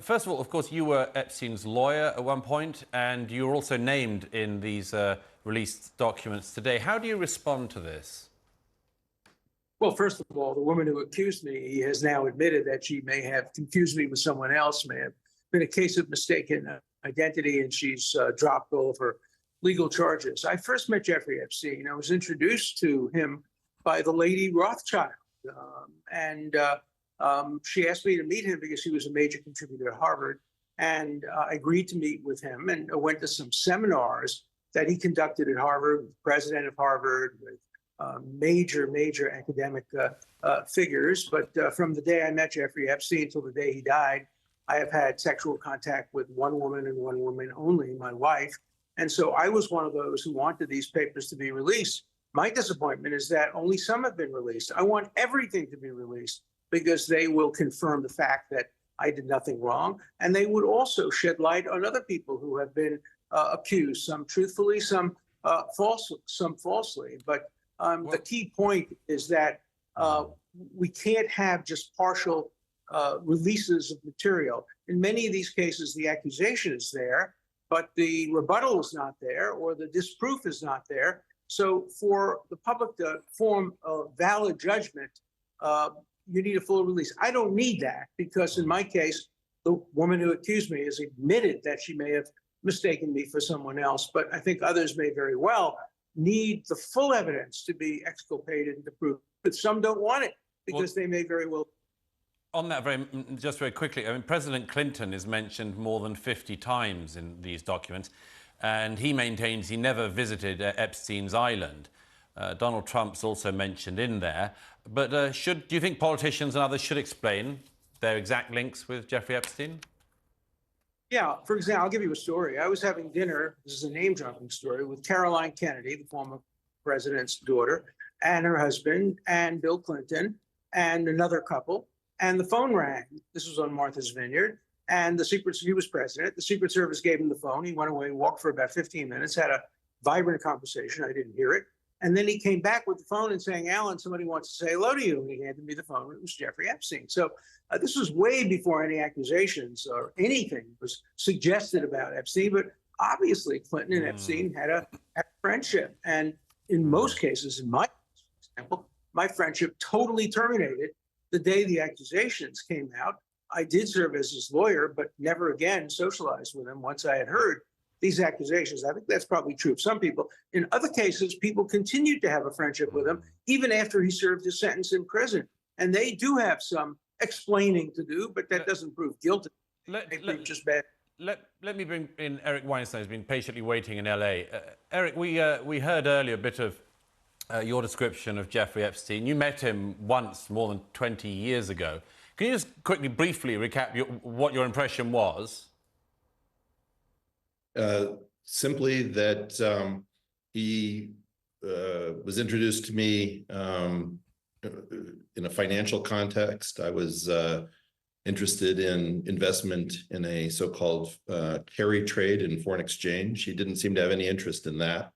First of all, of course, you were Epstein's lawyer at one point, and you were also named in these released documents today. How do you respond to this? Well, first of all, the woman who accused me has now admitted that she may have confused me with someone else, may have been a case of mistaken identity, and she's dropped all of her legal charges. I first met Jeffrey Epstein. I was introduced to him by the Lady Rothschild, she asked me to meet him because he was a major contributor at Harvard, and I agreed to meet with him, and I went to some seminars that he conducted at Harvard, with the president of Harvard, with major academic figures. But from the day I met Jeffrey Epstein till the day he died, I have had sexual contact with one woman and one woman only, my wife. And so I was one of those who wanted these papers to be released. My disappointment is that only some have been released. I want everything to be released because they will confirm the fact that I did nothing wrong. And they would also shed light on other people who have been accused, some truthfully, some falsely. But the key point is that we can't have just partial releases of material. In many of these cases, the accusation is there, but the rebuttal is not there, or the disproof is not there. So for the public to form a valid judgment, you need a full release. I don't need that because in my case, the woman who accused me has admitted that she may have mistaken me for someone else, but I think others may very well need the full evidence to be exculpated and to prove. But some don't want it because they may very well. On that, just very quickly, I mean, President Clinton is mentioned more than 50 times in these documents, and he maintains he never visited Epstein's island. Donald Trump's also mentioned in there. But do you think politicians and others should explain their exact links with Jeffrey Epstein? Yeah, for example, I'll give you a story. I was having dinner, this is a name-dropping story, with Caroline Kennedy, the former president's daughter, and her husband, and Bill Clinton, and another couple. And the phone rang. This was on Martha's Vineyard. And he was president. The Secret Service gave him the phone. He went away, walked for about 15 minutes, had a vibrant conversation. I didn't hear it. And then he came back with the phone and saying, Alan, somebody wants to say hello to you. And he handed me the phone. It was Jeffrey Epstein. So this was way before any accusations or anything was suggested about Epstein. But obviously, Clinton and Epstein had a friendship. And in most cases, in my case, for example, my friendship totally terminated the day the accusations came out. I did serve as his lawyer, but never again socialized with him once I had heard these accusations. I think that's probably true of some people. In other cases, people continued to have a friendship with him even after he served his sentence in prison. And they do have some explaining to do, but that doesn't prove guilty. Just bad. Let me bring in Eric Weinstein, who's been patiently waiting in LA. Eric, we heard earlier a bit of your description of Jeffrey Epstein. You met him once more than 20 years ago. Can you just quickly, briefly recap what your impression was? Simply that he was introduced to me in a financial context. I was interested in investment in a so-called carry trade in foreign exchange. He didn't seem to have any interest in that.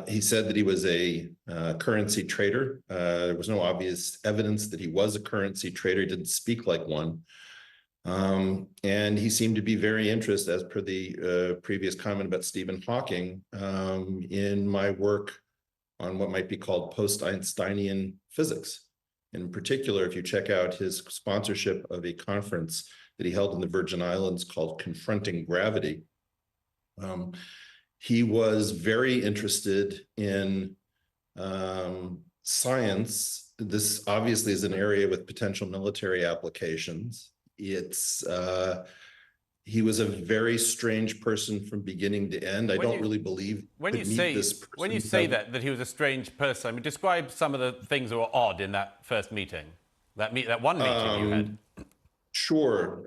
He said that he was a currency trader. There was no obvious evidence that he was a currency trader. He didn't speak like one. And he seemed to be very interested, as per the previous comment about Stephen Hawking, in my work on what might be called post-Einsteinian physics. In particular, if you check out his sponsorship of a conference that he held in the Virgin Islands called Confronting Gravity, he was very interested in science. This obviously is an area with potential military applications. He was a very strange person from beginning to end. I don't really believe when you say that he was a strange person, I mean, describe some of the things that were odd in that first meeting, that one meeting you had. Sure.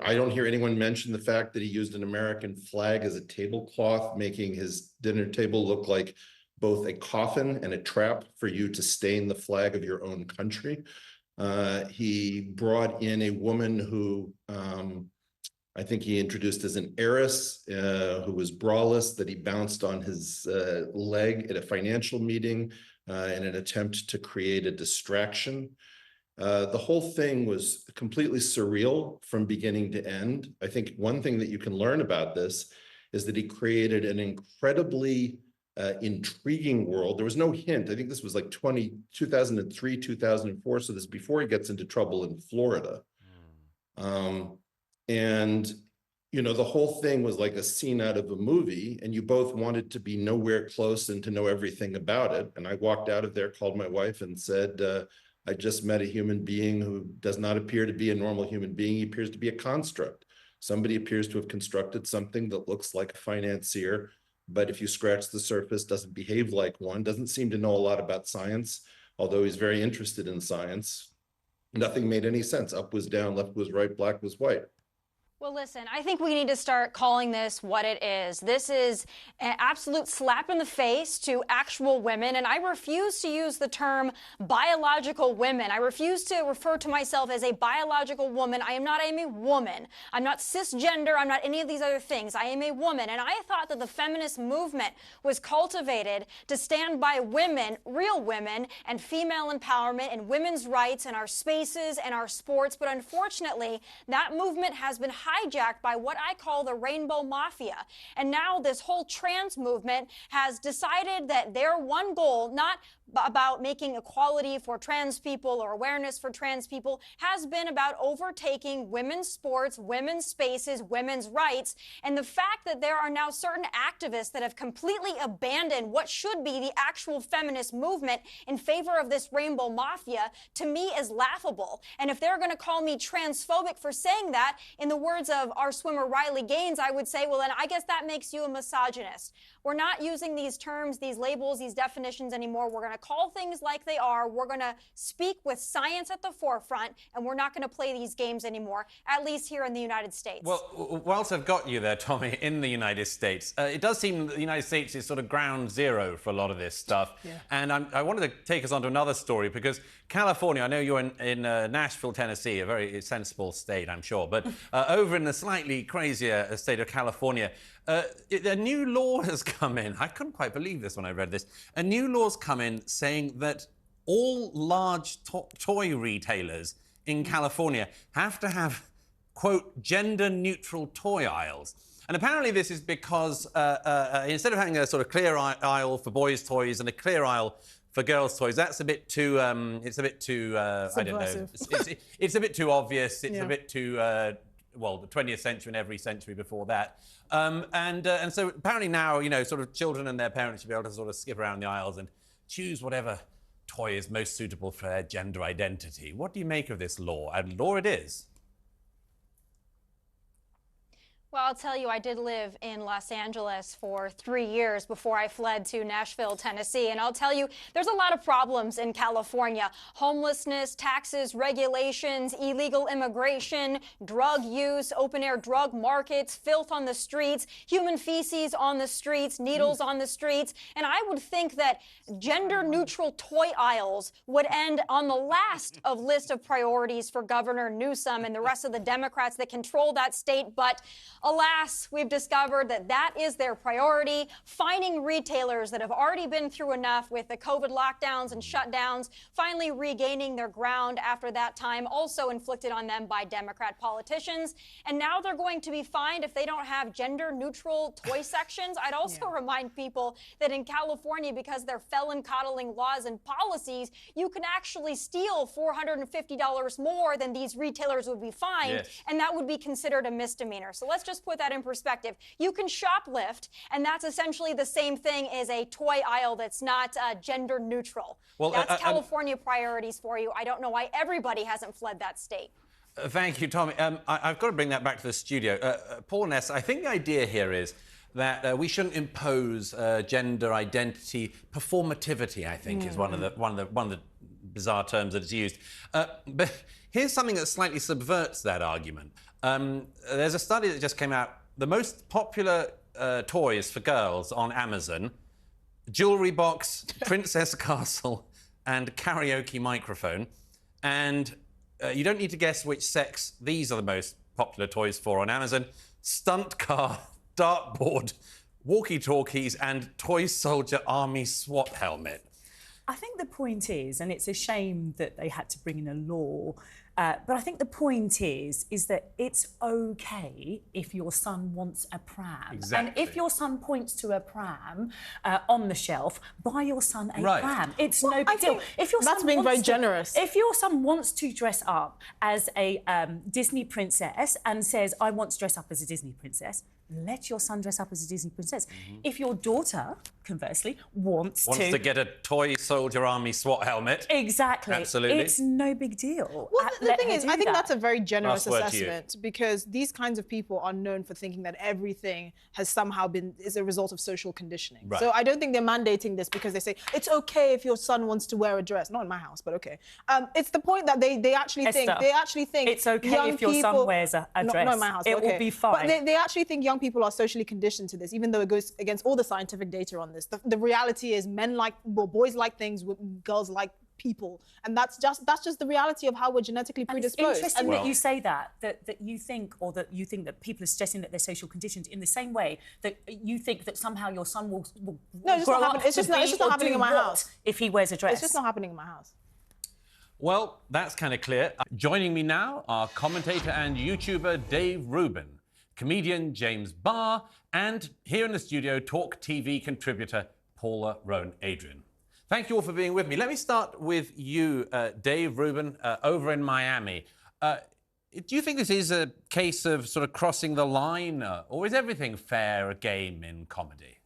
I don't hear anyone mention the fact that he used an American flag as a tablecloth, making his dinner table look like both a coffin and a trap for you to stain the flag of your own country. He brought in a woman who I think he introduced as an heiress who was braless, that he bounced on his leg at a financial meeting in an attempt to create a distraction. The whole thing was completely surreal from beginning to end. I think one thing that you can learn about this is that he created an incredibly intriguing world. There was no hint. I think this was like 2003, 2004. So this is before he gets into trouble in Florida. And, you know, the whole thing was like a scene out of a movie, and you both wanted to be nowhere close and to know everything about it. And I walked out of there, called my wife and said, I just met a human being who does not appear to be a normal human being. He appears to be a construct. Somebody appears to have constructed something that looks like a financier, but if you scratch the surface, doesn't behave like one, doesn't seem to know a lot about science, although he's very interested in science. Nothing made any sense. Up was down, left was right, black was white. Well, listen, I think we need to start calling this what it is. This is an absolute slap in the face to actual women, and I refuse to use the term biological women. I refuse to refer to myself as a biological woman. I am not a woman. I'm not cisgender. I'm not any of these other things. I am a woman, and I thought that the feminist movement was cultivated to stand by women, real women, and female empowerment and women's rights in our spaces and our sports, but unfortunately, that movement has been hijacked by what I call the rainbow mafia. And now this whole trans movement has decided that their one goal, not about making equality for trans people or awareness for trans people, has been about overtaking women's sports, women's spaces, women's rights. And the fact that there are now certain activists that have completely abandoned what should be the actual feminist movement in favor of this rainbow mafia, to me is laughable. And if they're going to call me transphobic for saying that, in the words of our swimmer Riley Gaines, I would say, well, then I guess that makes you a misogynist. We're not using these terms, these labels, these definitions anymore. We're going to call things like they are. We're going to speak with science at the forefront, and we're not going to play these games anymore, at least here in the United States. Well, whilst I've got you there, Tommy, in the United States, it does seem that the United States is sort of ground zero for a lot of this stuff. Yeah. And I wanted to take us on to another story, because California, I know you're in Nashville, Tennessee, a very sensible state, I'm sure, but over in the slightly crazier state of California, a new law has come in. I couldn't quite believe this when I read this. A new law's come in saying that all large toy retailers in California have to have, quote, gender-neutral toy aisles. And apparently this is because instead of having a sort of clear aisle for boys' toys and a clear aisle for girls' toys, that's a bit too, it's a bit too, I don't know. It's a bit too obvious. It's a bit too, well, the 20th century and every century before that. And so apparently now, you know, sort of children and their parents should be able to sort of skip around the aisles and choose whatever toy is most suitable for their gender identity. What do you make of this law? And law it is. Well, I'll tell you, I did live in Los Angeles for 3 years before I fled to Nashville, Tennessee. And I'll tell you, there's a lot of problems in California. Homelessness, taxes, regulations, illegal immigration, drug use, open-air drug markets, filth on the streets, human feces on the streets, needles on the streets. And I would think that gender-neutral toy aisles would end on the last of list of priorities for Governor Newsom and the rest of the Democrats that control that state. But alas, we've discovered that that is their priority, fining retailers that have already been through enough with the COVID lockdowns and shutdowns, finally regaining their ground after that time, also inflicted on them by Democrat politicians. And now they're going to be fined if they don't have gender-neutral toy sections. I'd also remind people that in California, because of their felon-coddling laws and policies, you can actually steal $450 more than these retailers would be fined, and that would be considered a misdemeanor. So let's just put that in perspective. You can shoplift, and that's essentially the same thing as a toy aisle that's not gender neutral. Well, that's California priorities for you. I don't know why everybody hasn't fled that state. Thank you, Tommy. I've got to bring that back to the studio. Paul Ness, I think the idea here is that we shouldn't impose gender identity. Performativity, I think, is one of the bizarre terms that is used. But here's something that slightly subverts that argument. There's a study that just came out. The most popular toys for girls on Amazon: jewelry box, princess castle, and karaoke microphone. And you don't need to guess which sex these are the most popular toys for on Amazon: stunt car, dartboard, walkie-talkies, and toy soldier army SWAT helmet. I think the point is, and it's a shame that they had to bring in a law, but I think the point is that it's okay if your son wants a pram. Exactly. And if your son points to a pram on the shelf, buy your son a pram. It's no big deal. If your that's son being very wants generous. If your son wants to dress up as a Disney princess and says, I want to dress up as a Disney princess, let your son dress up as a Disney princess. If your daughter, conversely, wants to get a toy soldier army SWAT helmet. Exactly. Absolutely. It's no big deal. Well, the thing is, I think that's a very generous Last word to you. assessment, because these kinds of people are known for thinking that everything has somehow is a result of social conditioning. Right. So I don't think they're mandating this because they say it's okay if your son wants to wear a dress. Not in my house, but okay. It's the point that they actually think it's okay young if your people, son wears a dress. Not in my house. It okay. will be fine. But they actually think young people are socially conditioned to this, even though it goes against all the scientific data on this. The reality is, boys like things, girls like people, and that's just the reality of how we're genetically predisposed. It's interesting that you say that you think that people are suggesting that they're social conditioned in the same way that you think that somehow your son will no, it's grow not up it's just not happening in my house if he wears a dress. It's just not happening in my house. Well, that's kind of clear. Joining me now are commentator and YouTuber Dave Rubin, comedian James Barr, and here in the studio, TalkTV contributor Paula Roan Adrian. Thank you all for being with me. Let me start with you, Dave Rubin, over in Miami. Do you think this is a case of sort of crossing the line, or is everything fair game in comedy?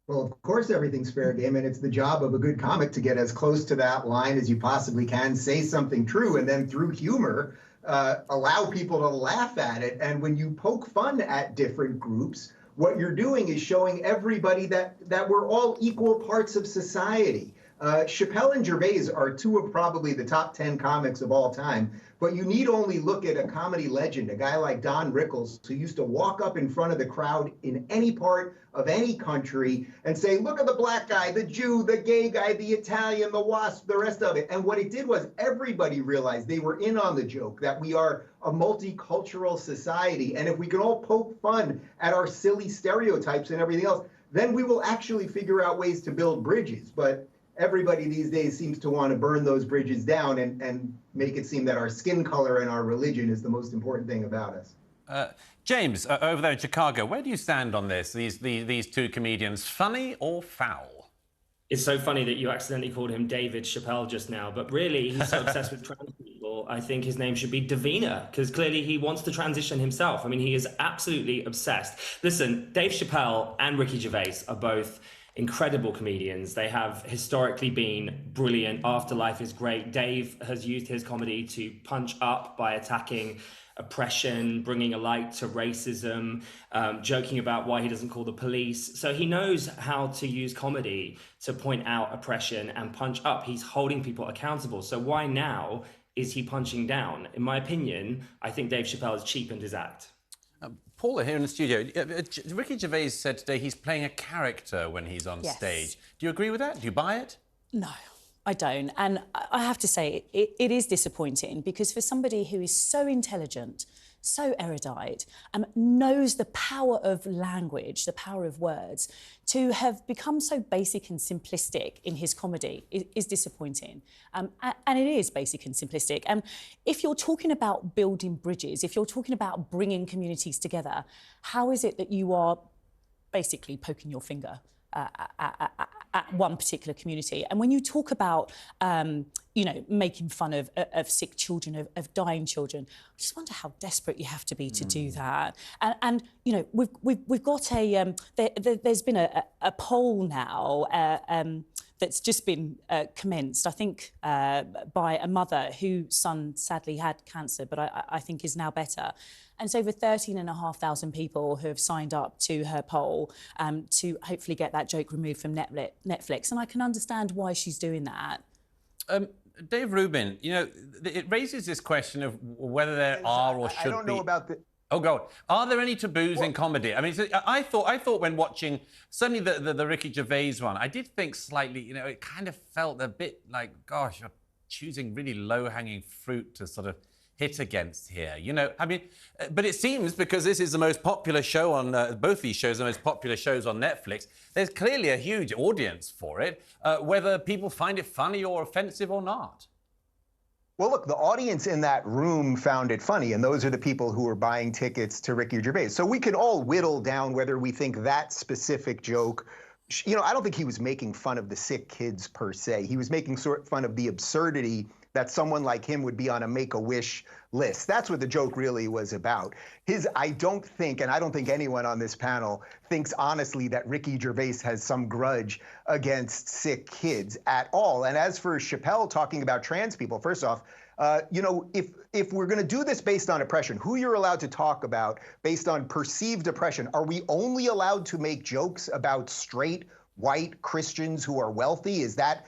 Well, of course, everything's fair game, and it's the job of a good comic to get as close to that line as you possibly can, say something true, and then through humor, allow people to laugh at it. And when you poke fun at different groups, what you're doing is showing everybody that we're all equal parts of society. Chappelle and Gervais are two of probably the top 10 comics of all time, but you need only look at a comedy legend, a guy like Don Rickles, who used to walk up in front of the crowd in any part of any country and say, look at the black guy, the Jew, the gay guy, the Italian, the WASP, the rest of it. And what it did was everybody realized they were in on the joke, that we are a multicultural society. And if we can all poke fun at our silly stereotypes and everything else, then we will actually figure out ways to build bridges. But everybody these days seems to want to burn those bridges down and make it seem that our skin color and our religion is the most important thing about us. James, over there in Chicago, where do you stand on this? These two comedians, funny or foul? It's so funny that you accidentally called him David Chappelle just now, but really he's so obsessed with trans people. I think his name should be Davina, because clearly he wants to transition himself. I mean, he is absolutely obsessed. Listen, Dave Chappelle and Ricky Gervais are both incredible comedians. They have historically been brilliant. Afterlife is great. Dave has used his comedy to punch up by attacking oppression, bringing a light to racism, joking about why he doesn't call the police. So he knows how to use comedy to point out oppression and punch up. He's holding people accountable. So why now is he punching down? In my opinion, I think Dave Chappelle has cheapened his act. Paula, here in the studio, Ricky Gervais said today he's playing a character when he's on stage. Do you agree with that? Do you buy it? No, I don't. And I have to say, it is disappointing, because for somebody who is so intelligent, so erudite, knows the power of language, the power of words, to have become so basic and simplistic in his comedy is disappointing. And it is basic and simplistic. If you're talking about building bridges, if you're talking about bringing communities together, how is it that you are basically poking your finger at one particular community? And when you talk about, making fun of sick children, of dying children, I just wonder how desperate you have to be to do that. And we've got there's been a poll now that's just been commenced, I think, by a mother whose son sadly had cancer, but I think is now better. And it's over 13,500 people who have signed up to her poll to hopefully get that joke removed from Netflix. And I can understand why she's doing that. Dave Rubin, it raises this question of whether there are or should be... I don't know about the... Oh, God. Are there any taboos in comedy? I mean, I thought when watching, certainly the Ricky Gervais one, I did think slightly, it kind of felt a bit like, gosh, you're choosing really low-hanging fruit to sort of hit against here? You know, I mean, but it seems because this is the most popular show on, both these shows are the most popular shows on Netflix, there's clearly a huge audience for it, whether people find it funny or offensive or not. Well, look, the audience in that room found it funny, and those are the people who were buying tickets to Ricky Gervais. So we can all whittle down whether we think that specific joke, you know, I don't think he was making fun of the sick kids per se. He was making fun of the absurdity that someone like him would be on a Make-A-Wish list. That's what the joke really was about. I don't think, and I don't think anyone on this panel thinks honestly that Ricky Gervais has some grudge against sick kids at all. And as for Chappelle talking about trans people, first off, you know, if we're going to do this based on oppression, who you're allowed to talk about based on perceived oppression, are we only allowed to make jokes about straight white Christians who are wealthy? Is that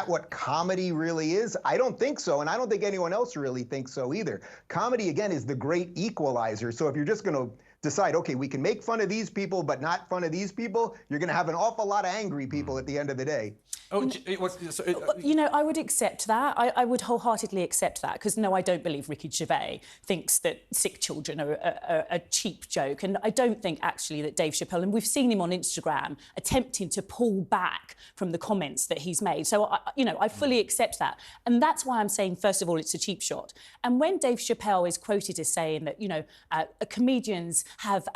what comedy really is? I don't think so, and I don't think anyone else really thinks so either. Comedy, again, is the great equalizer. So if you're just going to decide, okay, we can make fun of these people, but not fun of these people, you're going to have an awful lot of angry people at the end of the day. You know, I would accept that. I would wholeheartedly accept that, because no, I don't believe Ricky Gervais thinks that sick children are a cheap joke. And I don't think actually that Dave Chappelle, and we've seen him on Instagram attempting to pull back from the comments that he's made. So, you know, I fully accept that. And that's why I'm saying, first of all, it's a cheap shot. And when Dave Chappelle is quoted as saying that, you know, comedians have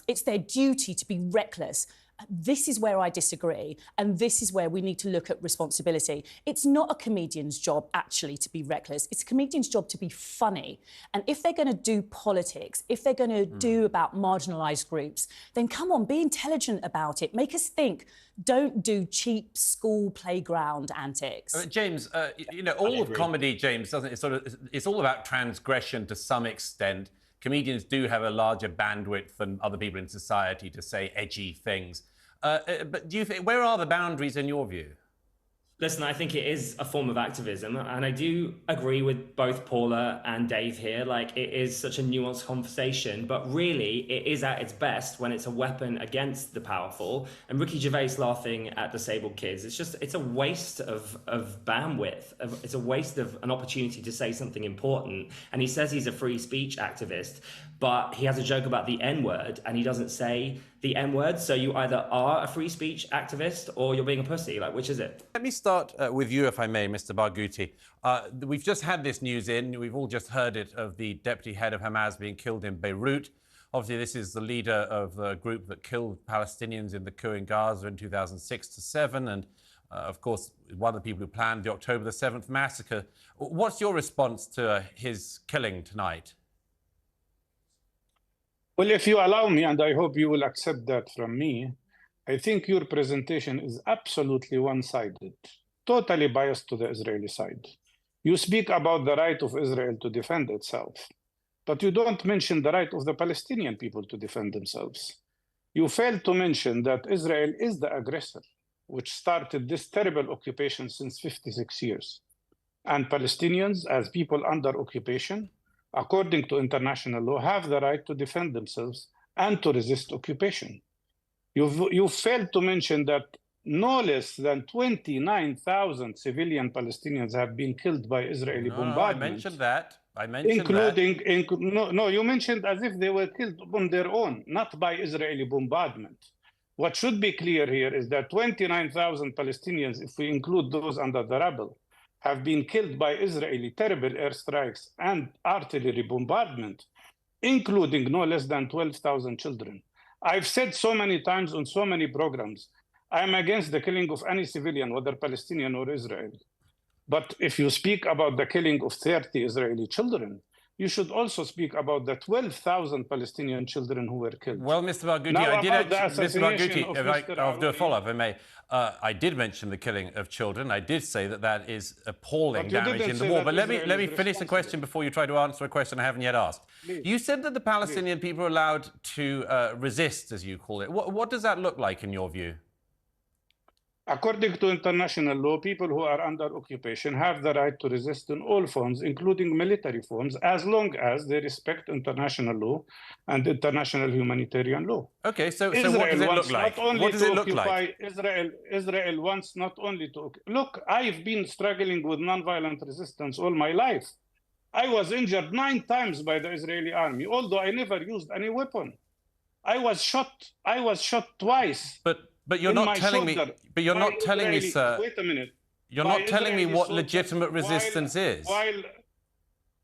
it's their duty to be reckless, this is where I disagree, and this is where we need to look at responsibility. It's not a comedian's job, actually, to be reckless. It's a comedian's job to be funny. And if they're going to do politics, if they're going to do about marginalised groups, then come on, be intelligent about it. Make us think. Don't do cheap school playground antics. James, you know, all of comedy, James, doesn't it? It's all about transgression to some extent. Comedians do have a larger bandwidth than other people in society to say edgy things. But do you think, where are the boundaries in your view? Listen, I think it is a form of activism, and I do agree with both Paula and Dave here. Like, it is such a nuanced conversation, but really it is at its best when it's a weapon against the powerful. And Ricky Gervais laughing at disabled kids, it's a waste of bandwidth. It's a waste of an opportunity to say something important. And he says he's a free speech activist, but he has a joke about the N-word, and he doesn't say the N-word. So you either are a free speech activist or you're being a pussy. Like, which is it? Let me start with you, if I may, Mr. Barghouti. We've just had this news in. We've all just heard it, of the deputy head of Hamas being killed in Beirut. Obviously, this is the leader of the group that killed Palestinians in the coup in Gaza in 2006 to 2007. And, of course, one of the people who planned the October the 7th massacre. What's your response to his killing tonight? Well, if you allow me, and I hope you will accept that from me, I think your presentation is absolutely one-sided, totally biased to the Israeli side. You speak about the right of Israel to defend itself, but you don't mention the right of the Palestinian people to defend themselves. You fail to mention that Israel is the aggressor, which started this terrible occupation since 56 years. And Palestinians, as people under occupation, according to international law, have the right to defend themselves and to resist occupation. You failed to mention that no less than 29,000 civilian Palestinians have been killed by Israeli bombardment. I mentioned that. You mentioned as if they were killed on their own, not by Israeli bombardment. What should be clear here is that 29,000 Palestinians, if we include those under the rubble, have been killed by Israeli terrible airstrikes and artillery bombardment, including no less than 12,000 children. I've said so many times on so many programs, I'm against the killing of any civilian, whether Palestinian or Israeli. But if you speak about the killing of 30 Israeli children, you should also speak about the 12,000 Palestinian children who were killed. Well, Mr. Barghouti, I'll do a follow-up, if I may. I did mention the killing of children. I did say that that is appalling damage in the war. But let me finish the question before you try to answer a question I haven't yet asked. Please. You said that the Palestinian people are allowed to resist, as you call it. What does that look like in your view? According to international law, people who are under occupation have the right to resist in all forms, including military forms, as long as they respect international law and international humanitarian law. Okay, so what does it look like? What does it look like? Israel wants not only to... Look, I've been struggling with nonviolent resistance all my life. I was injured 9 times by the Israeli army, although I never used any weapon. I was shot twice. But you're not telling me. But you're not telling me, sir. Wait a minute. You're not telling me what legitimate resistance is. While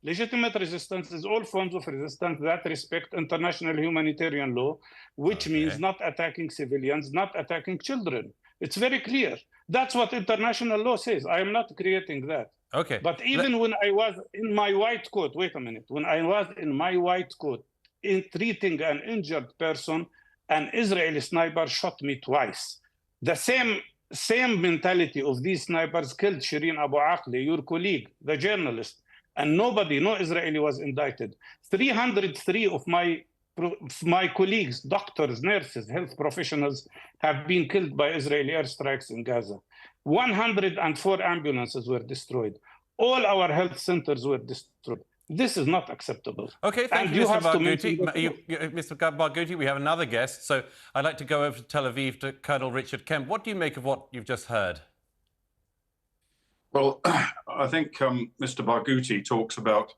legitimate resistance is all forms of resistance that respect international humanitarian law, which means not attacking civilians, not attacking children. It's very clear. That's what international law says. I am not creating that. Okay. But even when I was in my white coat, wait a minute, when I was in my white coat in treating an injured person, an Israeli sniper shot me twice. The same mentality of these snipers killed Shireen Abu Akleh, your colleague, the journalist, and nobody, no Israeli was indicted. 303 of my colleagues, doctors, nurses, health professionals have been killed by Israeli airstrikes in Gaza. 104 ambulances were destroyed. All our health centers were destroyed. This is not acceptable. Okay, thank you, Mr. Barghouti. Mr. Barghouti, we have another guest, so I'd like to go over to Tel Aviv to Colonel Richard Kemp. What do you make of what you've just heard? Well, I think Mr. Barghouti talks about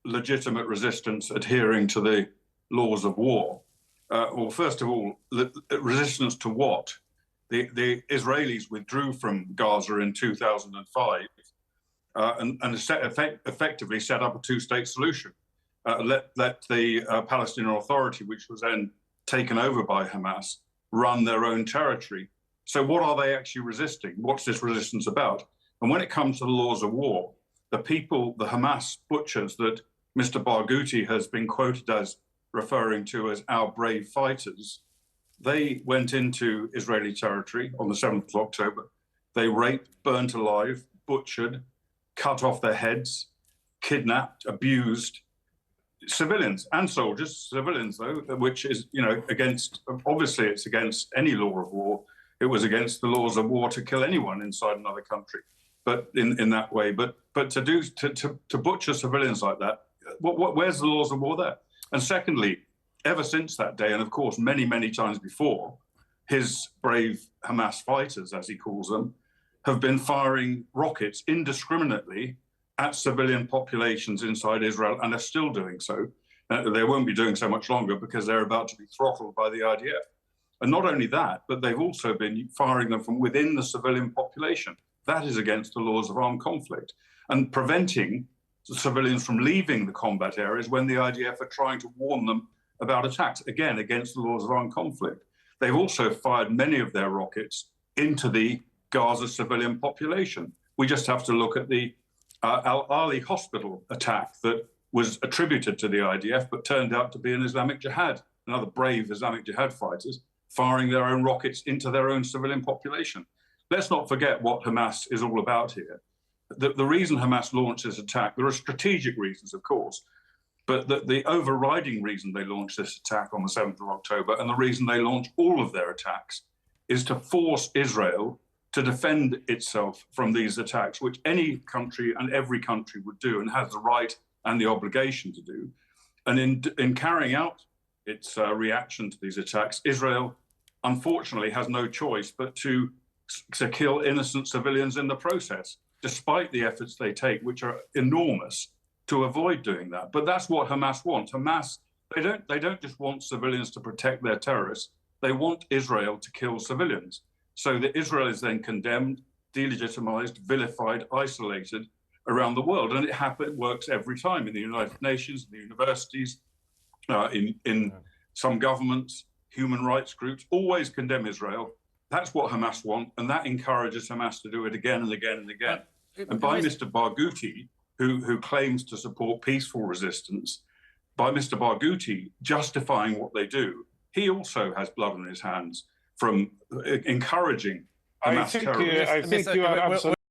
legitimate resistance adhering to the laws of war. Well, first of all, resistance to what? The Israelis withdrew from Gaza in 2005 and effectively set up a two-state solution. Let the Palestinian Authority, which was then taken over by Hamas, run their own territory. So what are they actually resisting? What's this resistance about? And when it comes to the laws of war, the people, the Hamas butchers that Mr. Barghouti has been quoted as referring to as our brave fighters, they went into Israeli territory on the 7th of October. They raped, burnt alive, butchered, cut off their heads, kidnapped, abused civilians and soldiers, civilians though, which is, against, obviously it's against any law of war. It was against the laws of war to kill anyone inside another country, but in that way. But to butcher civilians like that, where's the laws of war there? And secondly, ever since that day, and of course many, many times before, his brave Hamas fighters, as he calls them, have been firing rockets indiscriminately at civilian populations inside Israel, and are still doing so. They won't be doing so much longer because they're about to be throttled by the IDF. And not only that, but they've also been firing them from within the civilian population. That is against the laws of armed conflict. And preventing the civilians from leaving the combat areas when the IDF are trying to warn them about attacks, again, against the laws of armed conflict. They've also fired many of their rockets into the Gaza civilian population. We just have to look at the Al-Ali hospital attack that was attributed to the IDF, but turned out to be an Islamic Jihad, another brave Islamic Jihad fighters, firing their own rockets into their own civilian population. Let's not forget what Hamas is all about here. The reason Hamas launched this attack, there are strategic reasons, of course, but the overriding reason they launched this attack on the 7th of October, and the reason they launched all of their attacks, is to force Israel to defend itself from these attacks, which any country and every country would do and has the right and the obligation to do. And in carrying out its reaction to these attacks, Israel, unfortunately, has no choice but to kill innocent civilians in the process, despite the efforts they take, which are enormous, to avoid doing that. But that's what Hamas wants. Hamas, they don't just want civilians to protect their terrorists. They want Israel to kill civilians. So that Israel is then condemned, delegitimized, vilified, isolated around the world. And it works every time in the United Nations, in the universities, in some governments, human rights groups, always condemn Israel. That's what Hamas want, and that encourages Hamas to do it again and again and again. And by Mr. Barghouti, who claims to support peaceful resistance, by Mr. Barghouti justifying what they do, he also has blood on his hands from encouraging Hamas terrorists. I think you are absolutely